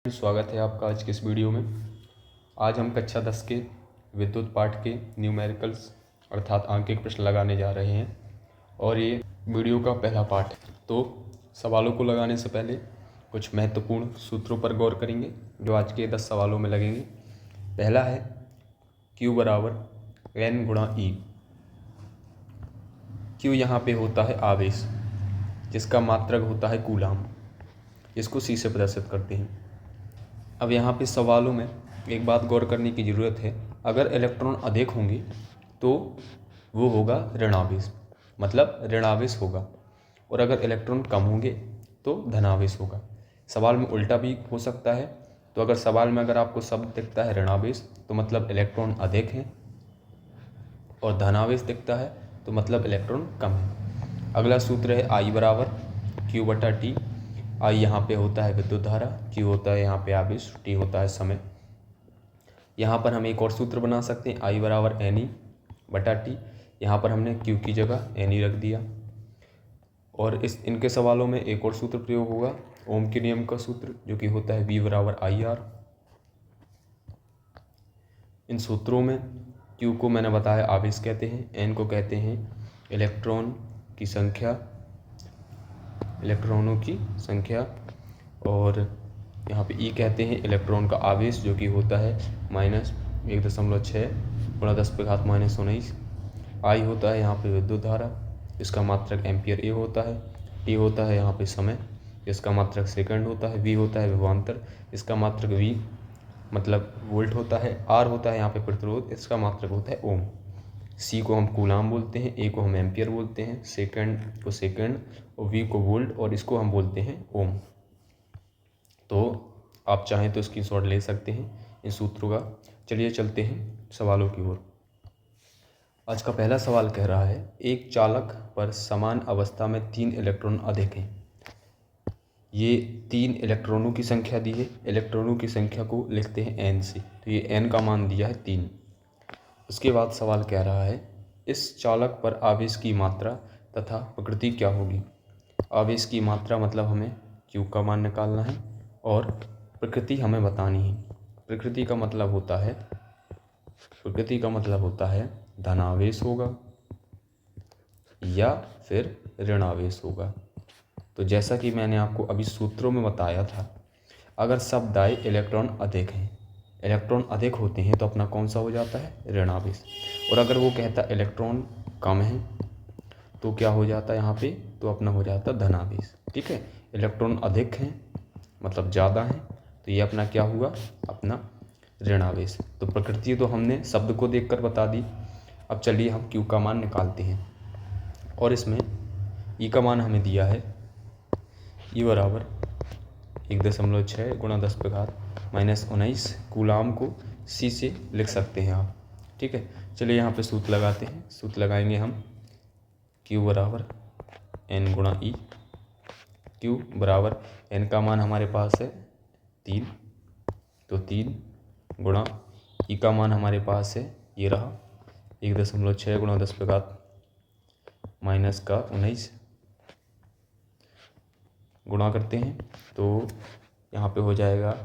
स्वागत है आपका आज के इस वीडियो में। आज हम कक्षा 10 के विद्युत पाठ के न्यूमेरिकल्स अर्थात आंकिक प्रश्न लगाने जा रहे हैं और ये वीडियो का पहला पार्ट है। तो सवालों को लगाने से पहले कुछ महत्वपूर्ण सूत्रों पर गौर करेंगे जो आज के 10 सवालों में लगेंगे। पहला है Q बराबर N गुणा E। Q यहाँ पे होता है आवेश जिसका मात्रक होता है कूलाम। इसको C से प्रदर्शित करते हैं। अब यहाँ पे सवालों में एक बात गौर करने की ज़रूरत है, अगर इलेक्ट्रॉन अधिक होंगे तो वो होगा ऋणावेश, मतलब ऋणावेश होगा, और अगर इलेक्ट्रॉन कम होंगे तो धनावेश होगा। सवाल में उल्टा भी हो सकता है। तो अगर सवाल में आपको शब्द दिखता है ऋणावेश तो मतलब इलेक्ट्रॉन अधिक हैं, और धनावेश दिखता है तो मतलब इलेक्ट्रॉन कम है। अगला सूत्र है I बराबर Q बटा T। I यहाँ पे होता है विद्युत धारा, Q होता है यहाँ पे आवेश, T होता है समय। यहाँ पर हम एक और सूत्र बना सकते हैं, I बराबर NE बटा T। यहाँ पर हमने Q की जगह NE रख दिया। और इनके सवालों में एक और सूत्र प्रयोग होगा, ओम के नियम का सूत्र, जो कि होता है V बराबर IR। इन सूत्रों में Q को मैंने बताया आवेश कहते हैं, N को कहते हैं इलेक्ट्रॉनों की संख्या, और यहाँ पे E कहते हैं इलेक्ट्रॉन का आवेश, जो कि होता है -1.6 गुणा 10⁻⁻19। I होता है यहाँ पे विद्युत धारा, इसका मात्रक एम्पियर A होता है। T होता है यहाँ पे समय, इसका मात्रक सेकंड होता है। V होता है विभवांतर, इसका मात्रक V मतलब वोल्ट होता है। R होता है यहाँ पे प्रतिरोध, इसका मात्रक होता है ओम। C को हम कूलाम बोलते हैं, A को हम एम्पियर बोलते हैं, सेकंड को सेकंड, और V को वोल्ट, और इसको हम बोलते हैं ओम। तो आप चाहें तो स्क्रीनशॉट ले सकते हैं इन सूत्रों का। चलिए चलते हैं सवालों की ओर। आज का पहला सवाल कह रहा है, एक चालक पर समान अवस्था में 3 इलेक्ट्रॉन अधिक हैं। ये 3 इलेक्ट्रॉनों की संख्या दी है। इलेक्ट्रॉनों की संख्या को लिखते हैं n से, तो ये n का मान दिया है 3। उसके बाद सवाल कह रहा है, इस चालक पर आवेश की मात्रा तथा प्रकृति क्या होगी। आवेश की मात्रा मतलब हमें Q का मान निकालना है, और प्रकृति हमें बतानी है। प्रकृति का मतलब होता है धनावेश होगा या फिर ऋणावेश होगा। तो जैसा कि मैंने आपको अभी सूत्रों में बताया था, अगर शब्द आए इलेक्ट्रॉन अधिक हैं, इलेक्ट्रॉन अधिक होते हैं तो अपना कौन सा हो जाता है, ऋणावेश। और अगर वो कहता है इलेक्ट्रॉन कम है तो क्या हो जाता है यहाँ पे, तो अपना हो जाता है धनावेश। ठीक है, इलेक्ट्रॉन अधिक हैं मतलब ज़्यादा हैं, तो ये अपना क्या हुआ, अपना ऋणावेश। तो प्रकृति तो हमने शब्द को देखकर बता दी। अब चलिए हम Q का मान निकालते हैं, और इसमें E का मान हमें दिया है, E बराबर 1.6 गुणा 10⁻⁻19 कूलाम को C से लिख सकते हैं आप। ठीक है, चलिए यहाँ पे सूत्र लगाते हैं। सूत्र लगाएंगे हम, Q बराबर N गुणा E। Q बराबर N का मान हमारे पास है 3, तो 3 गुणा E का मान हमारे पास है, ये रहा 1.6 गुणा 10⁻⁻19 गुणा करते हैं तो यहाँ पे हो जाएगा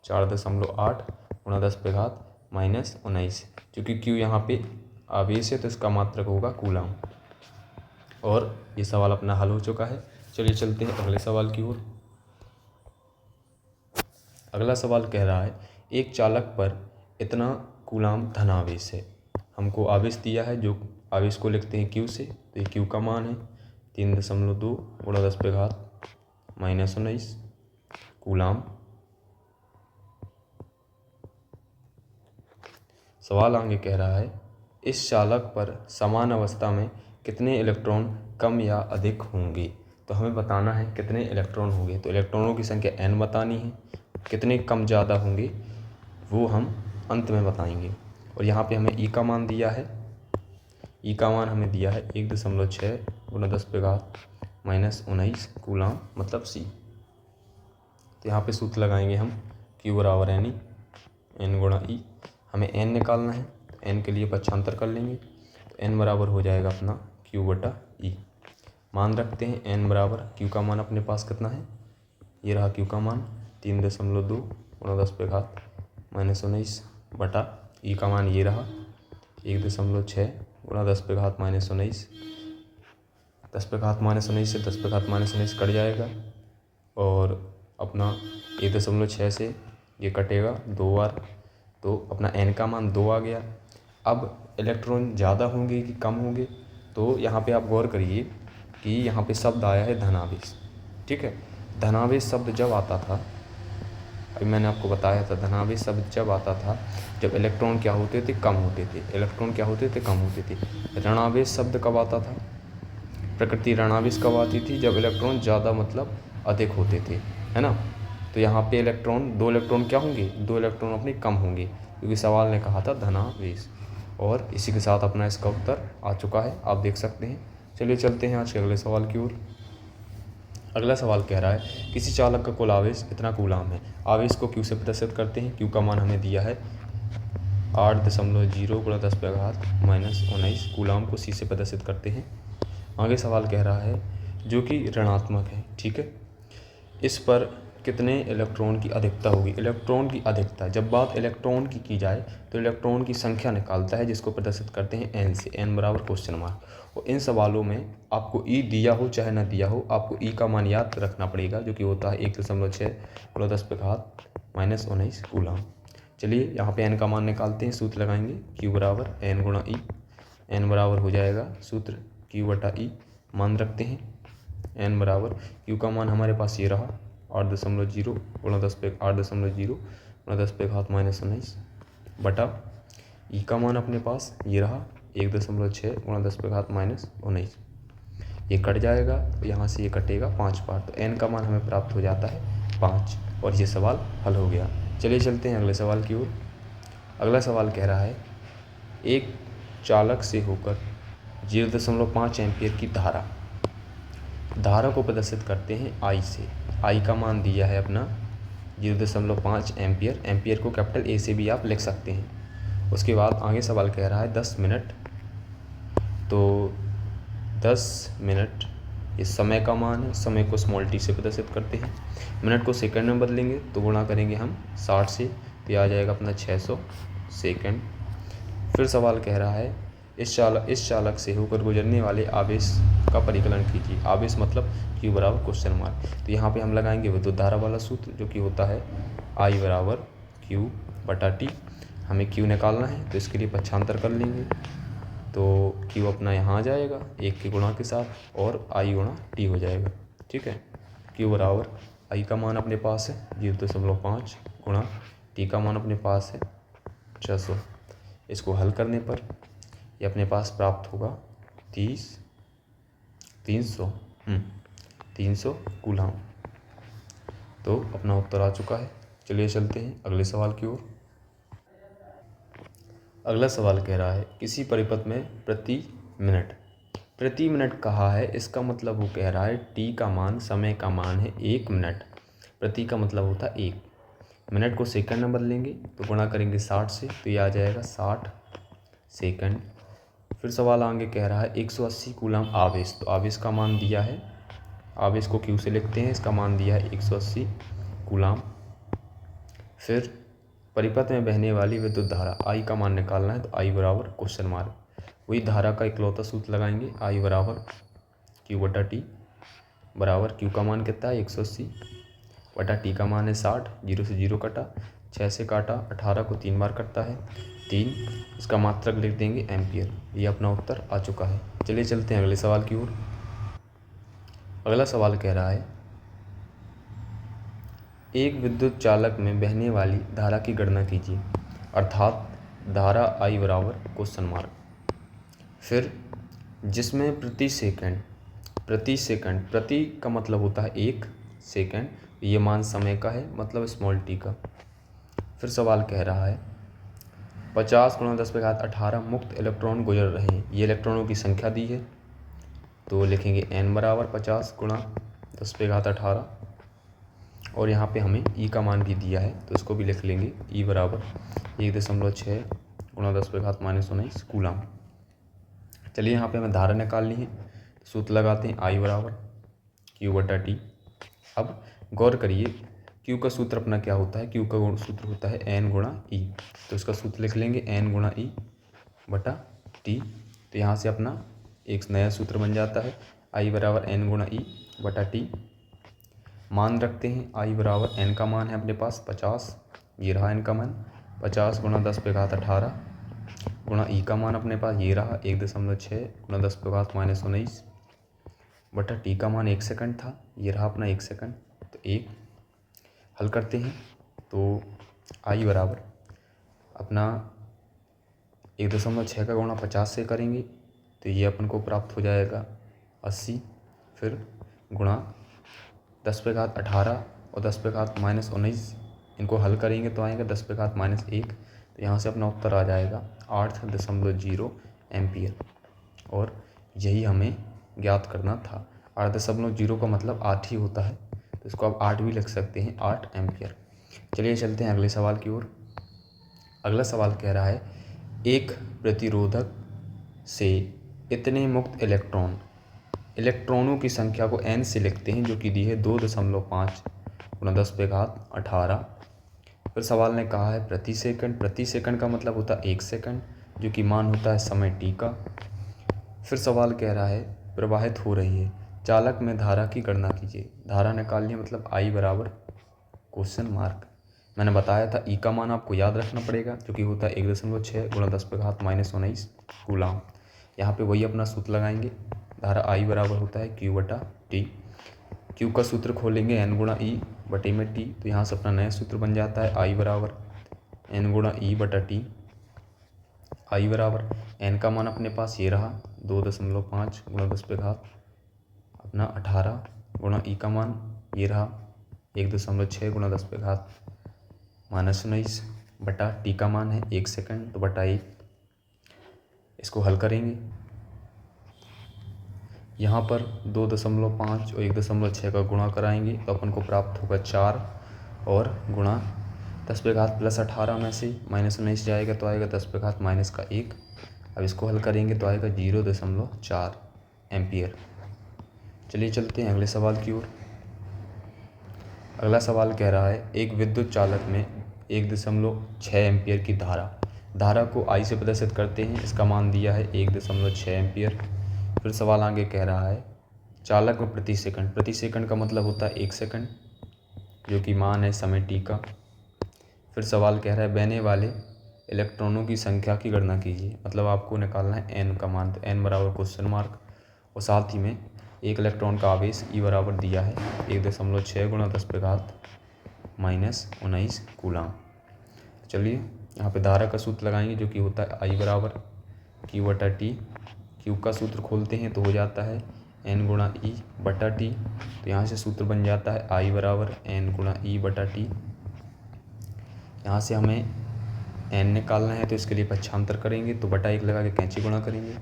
4.8 गुणा 10⁻⁻19। क्योंकि Q यहाँ पे आवेश है तो इसका मात्रक होगा कूलाम। और ये सवाल अपना हल हो चुका है। चलिए चलते हैं अगले सवाल की ओर। अगला सवाल कह रहा है, एक चालक पर इतना कूलाम धनावेश है। हमको आवेश दिया है, जो आवेश को लिखते हैं Q से, तो ये Q का मान है 3.2 गुणा 10⁻⁻19 कूलाम। सवाल आगे कह रहा है, इस चालक पर समान अवस्था में कितने इलेक्ट्रॉन कम या अधिक होंगे। तो हमें बताना है कितने इलेक्ट्रॉन होंगे, तो इलेक्ट्रॉनों की संख्या n बतानी है। कितने कम ज़्यादा होंगे वो हम अंत में बताएंगे। और यहाँ पे हमें E का मान दिया है, E का मान हमें दिया है 1.6 गुणा 10⁻⁻19 कूलाम मतलब C। तो यहाँ पे सूत्र लगाएंगे हम, Q बराबर NE N गुणा E। हमें n निकालना है, तो n के लिए पक्षांतर कर लेंगे, तो n बराबर हो जाएगा अपना Q बटा E। मान रखते हैं n बराबर, Q का मान अपने पास कितना है, ये रहा Q का मान 3.2 गुणा 10⁻⁻19 बटा ई का मान ये रहा 1.6 गुणा 10⁻⁻19। 10⁻⁻19 से 10⁻⁻19 कट जाएगा और अपना 1.6 से ये कटेगा 2 बार, तो अपना n का मान 2 आ गया। अब इलेक्ट्रॉन ज़्यादा होंगे कि कम होंगे, तो यहाँ पे आप गौर करिए कि यहाँ पे शब्द आया है धनावेश। ठीक है, धनावेश शब्द जब आता था, अभी मैंने आपको बताया था, धनावेश शब्द जब आता था जब इलेक्ट्रॉन क्या होते थे, कम होते थे। इलेक्ट्रॉन क्या होते थे, कम होते थे। ऋणावेश शब्द कब आता था, प्रकृति ऋणावेश कब आती थी, जब इलेक्ट्रॉन ज़्यादा मतलब अधिक होते थे, है ना। तो यहाँ पे इलेक्ट्रॉन 2 इलेक्ट्रॉन क्या होंगे, 2 इलेक्ट्रॉन अपने कम होंगे, क्योंकि सवाल ने कहा था धनावेश। और इसी के साथ अपना इसका उत्तर आ चुका है, आप देख सकते हैं। चलिए चलते हैं आज के अगले सवाल की ओर। अगला सवाल कह रहा है किसी चालक का कुल आवेश इतना कूलाम है। आवेश को क्यू से प्रदर्शित करते हैं। क्यू का मान हमें दिया है 8.0 गुणा 10⁻⁻19 कूलाम को सी से प्रदर्शित करते हैं। आगे सवाल कह रहा है जो कि ऋणात्मक है। ठीक है, इस पर कितने इलेक्ट्रॉन की अधिकता होगी। इलेक्ट्रॉन की अधिकता, जब बात इलेक्ट्रॉन की जाए तो इलेक्ट्रॉन की संख्या निकालता है, जिसको प्रदर्शित करते हैं एन से, एन बराबर क्वेश्चन मार्क। और इन सवालों में आपको ई दिया हो चाहे ना दिया हो, आपको ई का मान याद रखना पड़ेगा, जो कि होता है 1.6 गुणा 10⁻⁻19 कूलाम। चलिए यहाँ पे एन का मान निकालते हैं, सूत्र लगाएंगे क्यू बराबर एन गुणा ई। एन बराबर हो जाएगा सूत्र क्यू बटा ई, मान रखते हैं एन बराबर, क्यू का मान हमारे पास ये रहा 8.0 गुणा 10⁻⁻19 बटा ई का मान अपने पास ये रहा 1.6 गुणा 10⁻⁻19। ये कट जाएगा, यहाँ से ये कटेगा 5 बार, तो एन का मान हमें प्राप्त हो जाता है 5, और ये सवाल हल हो गया। चलिए चलते हैं अगले सवाल की ओर। अगला सवाल कह रहा है एक चालक से होकर 0.5 एम्पियर की धारा को प्रदर्शित करते हैं आई से। आई का मान दिया है अपना 0.5 एम्पियर। एम्पियर को कैपिटल ए से भी आप लिख सकते हैं। उसके बाद आगे सवाल कह रहा है 10 मिनट, तो 10 मिनट ये समय का मान है, समय को स्मॉल टी से प्रदर्शित करते हैं। मिनट को सेकंड में बदलेंगे तो गुणा करेंगे हम 60 से, तो आ जाएगा अपना 600 सेकंड। फिर सवाल कह रहा है इस चालक से होकर गुजरने वाले आवेश का परिकलन कीजिए। आवेश मतलब क्यू बराबर क्वेश्चन मार्क। तो यहाँ पे हम लगाएंगे विद्युत धारा वाला सूत्र, जो कि होता है आई बराबर क्यू बटा टी। हमें क्यू निकालना है, तो इसके लिए पक्षांतर कर लेंगे, तो क्यू अपना यहाँ आ जाएगा 1 के गुणा के साथ, और आई गुणा टी हो जाएगा। ठीक है, क्यू बराबर आई का मान अपने पास है 0.5 गुणा टी का मान अपने पास है 600। इसको हल करने पर ये अपने पास प्राप्त होगा 300 कूलाम। तो अपना उत्तर आ चुका है। चलिए चलते हैं अगले सवाल की ओर। अगला सवाल कह रहा है किसी परिपथ में प्रति मिनट कहा है। इसका मतलब वो कह रहा है टी का मान, समय का मान है 1 मिनट, प्रति का मतलब होता है 1। मिनट को सेकंड में बदलेंगे तो गुणा करेंगे 60 से, तो ये आ जाएगा 60 सेकंड। फिर सवाल आगे कह रहा है 180 कूलाम आवेश, तो आवेश का मान दिया है, आवेश को क्यू से लिखते हैं, इसका मान दिया है 180 कूलाम। फिर परिपथ में बहने वाली विद्युत धारा आई का मान निकालना है, तो आई बराबर क्वेश्चन मार्क। वही धारा का इकलौता सूत्र लगाएंगे, आई बराबर क्यू बटा टी बराबर, क्यू का मान कितना है 180 बटा टी का मान है 60, 0 से 0 कटा, 6 से काटा, 18 को 3 बार कटता है 3, इसका मात्रक लिख देंगे एम्पियर। ये अपना उत्तर आ चुका है। चलिए चलते हैं अगले सवाल की ओर। अगला सवाल कह रहा है एक विद्युत चालक में बहने वाली धारा की गणना कीजिए, अर्थात धारा आई बराबर क्वेश्चन मार्क। फिर जिसमें प्रति सेकंड, प्रति का मतलब होता है 1 सेकंड, ये मान समय का है, मतलब स्मॉल टी का। फिर सवाल कह रहा है 50 गुणा 10⁻18 मुक्त इलेक्ट्रॉन गुजर रहे हैं। ये इलेक्ट्रॉनों की संख्या दी है, तो लिखेंगे n बराबर 50 गुणा 10⁻18, और यहाँ पे हमें ई का मान भी दिया है, तो इसको भी लिख लेंगे ई बराबर 1.6 गुणा 10⁻⁻19 कूलाम। चलिए यहाँ पे हमें धारा निकालनी है, सूत्र लगाते हैं आई बराबर क्यू बटा टी। अब गौर करिए क्यू का सूत्र अपना क्या होता है, क्यू का सूत्र होता है एन गुणा ई। तो इसका सूत्र लिख लेंगे एन गुणा ई बटा टी। तो यहाँ से अपना एक नया सूत्र बन जाता है आई बराबर एन गुणा ई बटा टी। मान रखते हैं आई बराबर एन का मान है अपने पास 50, ये रहा एन का मान 50 गुणा 10 पे घात 18 गुणा ई का मान अपने पास ये रहा 1.6 गुणा 10 पे घात -19 बटा टी का मान 1 सेकंड था, ये रहा अपना 1 सेकंड। तो 1 हल करते हैं तो आई बराबर अपना 1.6 का गुणा 50 से करेंगे तो ये अपन को प्राप्त हो जाएगा 80, फिर गुणा 10 पे घात 18 और 10 पे घात -19, इनको हल करेंगे तो आएगा 10 पे घात -1। तो यहाँ से अपना उत्तर आ जाएगा 8.0 एम्पियर। और यही हमें ज्ञात करना था। 8.0 का मतलब 8 ही होता है, तो इसको आप 8 भी लिख सकते हैं, 8 एम्पियर। चलिए चलते हैं अगले सवाल की ओर। अगला सवाल कह रहा है एक प्रतिरोधक से इतने मुक्त इलेक्ट्रॉनों की संख्या को n से लिखते हैं जो कि दी है 2.5 गुणा 10 पे घात 18। फिर सवाल ने कहा है प्रति सेकंड का मतलब होता है 1 सेकंड, जो कि मान होता है समय t का। फिर सवाल कह रहा है प्रवाहित हो रही है चालक में धारा की गणना कीजिए। धारा निकालनी है मतलब आई बराबर क्वेश्चन मार्क। मैंने बताया था ई का मान आपको याद रखना पड़ेगा, जो कि होता है 1.6 गुणा 10 पे घात -19 कूलाम। यहाँ पे वही अपना सूत्र लगाएंगे। धारा आई बराबर होता है क्यू बटा टी। क्यू का सूत्र खोलेंगे एन गुणा ई बटे में टी, तो यहाँ से अपना नया सूत्र बन जाता है आई बराबर एन गुणा ई बटा टी। आई बराबर एन का मान अपने पास ये रहा 2.5 गुणा 10 पे घात अपना 18 गुणा ई का मान ये रहा 1.6 गुणा 10 पे घात -19 बटा टी का मान है 1 सेकंड, तो बटा 1। इसको हल करेंगे, यहाँ पर 2.5 और 1.6 का गुणा कराएंगे तो अपन को प्राप्त होगा 4 और गुणा 10 पे घात +18 में से -19 जाएगा तो आएगा 10 पे घात -1। अब इसको हल करेंगे तो आएगा 0.4 एम्पियर। चलिए चलते हैं अगले सवाल की ओर। अगला सवाल कह रहा है एक विद्युत चालक में 1.6 एम्पियर की धारा को आई से प्रदर्शित करते हैं। इसका मान दिया है 1.6 एम्पियर। फिर सवाल आगे कह रहा है चालक में प्रति सेकंड का मतलब होता है 1 सेकंड, जो कि मान है समय t का। फिर सवाल कह रहा है बहने वाले इलेक्ट्रॉनों की संख्या की गणना कीजिए, मतलब आपको निकालना है n का मान। तो n बराबर क्वेश्चन मार्क, और साथ ही में एक इलेक्ट्रॉन का आवेश ई बराबर दिया है 1.6 गुणा 10 पे घात -19 कूलाम। चलिए यहाँ पे धारा का सूत्र लगाएंगे, जो कि होता है आई बराबर क्यू बटा टी। क्यू का सूत्र खोलते हैं तो हो जाता है एन गुणा ई बटा टी। तो यहाँ से सूत्र बन जाता है आई बराबर एन गुणा ई बटा टी। यहाँ से हमें एन निकालना है तो इसके लिए पक्षांतर करेंगे, तो बटा 1 लगा के कैंची गुणा करेंगे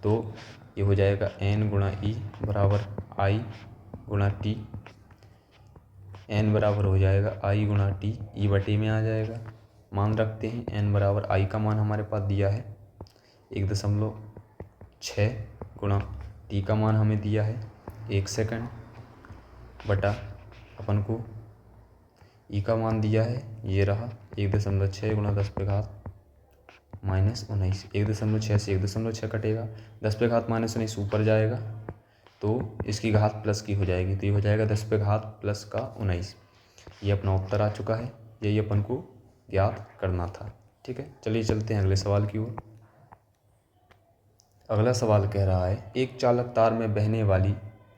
तो ये हो जाएगा एन गुणा ई बराबर आई गुणा टी। एन बराबर हो जाएगा आई गुणा टी, ई बटे में आ जाएगा। मान रखते हैं एन बराबर आई का मान हमारे पास दिया है 1.6 गुणा टी का मान हमें दिया है 1 सेकंड बटा अपन को ई का मान दिया है ये रहा 1.6 गुणा 10 पे घात -19। 1.6 से 1.6 कटेगा, 10 पे घात -19 ऊपर जाएगा तो इसकी घात प्लस की हो जाएगी, तो ये हो जाएगा 10 पे घात प्लस का 19। ये अपना उत्तर आ चुका है, यही अपन को ज्ञात करना था। ठीक है, चलिए चलते हैं अगले सवाल की ओर। अगला सवाल कह रहा है एक चालक तार में बहने वाली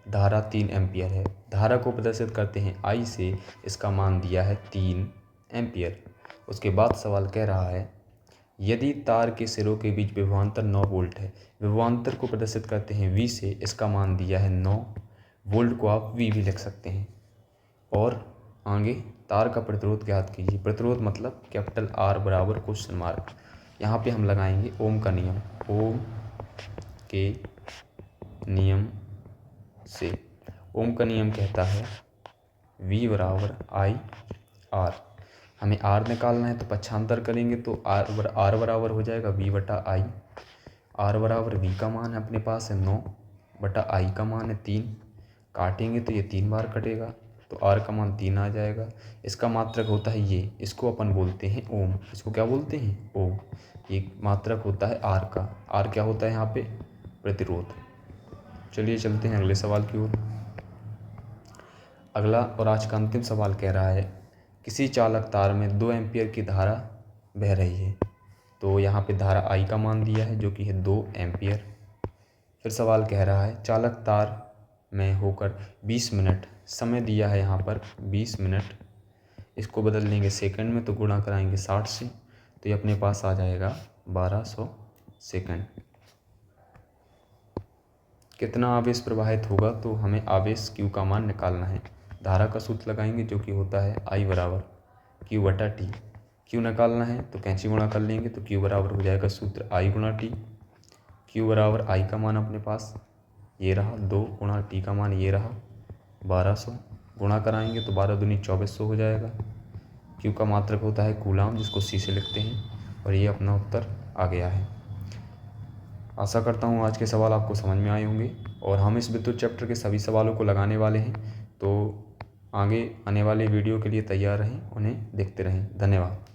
धारा 3 एम्पियर है। धारा को प्रदर्शित करते हैं आई से, इसका मान दिया है 3 एम्पियर। उसके बाद सवाल कह रहा है यदि तार के सिरों के बीच विभवांतर 9 वोल्ट है। विभवांतर को प्रदर्शित करते हैं वी से, इसका मान दिया है 9 वोल्ट को आप वी भी लिख सकते हैं। और आगे तार का प्रतिरोध ज्ञात कीजिए। प्रतिरोध मतलब कैपिटल आर बराबर क्वेश्चन मार्क। यहाँ पे हम लगाएंगे ओम का नियम। ओम के नियम से ओम का नियम कहता है V बराबर आई आर। हमें आर निकालना है तो पक्षांतर करेंगे तो आर बराबर हो जाएगा V बटा आई। आर बराबर V का मान है अपने पास है 9 बटा आई का मान है 3। काटेंगे तो ये 3 बार कटेगा तो आर का मान 3 आ जाएगा। इसका मात्रक होता है ये, इसको अपन बोलते हैं ओम। इसको क्या बोलते हैं? ओम। ये मात्रक होता है आर का। आर क्या होता है यहाँ पे? प्रतिरोध। चलिए चलते हैं अगले सवाल की ओर। अगला और आज का अंतिम सवाल कह रहा है किसी चालक तार में 2 एम्पीयर की धारा बह रही है। तो यहाँ पे धारा आई का मान दिया है जो कि है 2 एम्पीयर। फिर सवाल कह रहा है चालक तार में होकर 20 मिनट समय दिया है, यहाँ पर 20 मिनट। इसको बदल लेंगे सेकंड में तो गुणा कराएंगे 60 से, तो ये अपने पास आ जाएगा 1200 सेकंड। कितना आवेश प्रवाहित होगा? तो हमें आवेश Q का मान निकालना है। धारा का सूत्र लगाएंगे जो कि होता है I बराबर Q/T। Q निकालना है तो कैंची गुणा कर लेंगे तो Q बराबर हो जाएगा सूत्र I गुणा T। Q बराबर I का मान अपने पास ये रहा 2 गुणा T का मान ये रहा 1200। गुणा कराएंगे तो 12 दूनी 2400 हो जाएगा। Q का मात्रक होता है कूलाम, जिसको C से लिखते हैं, और ये अपना उत्तर आ गया है। आशा करता हूँ आज के सवाल आपको समझ में आए होंगे और हम इस विद्युत चैप्टर के सभी सवालों को लगाने वाले हैं, तो आगे आने वाले वीडियो के लिए तैयार रहें, उन्हें देखते रहें। धन्यवाद।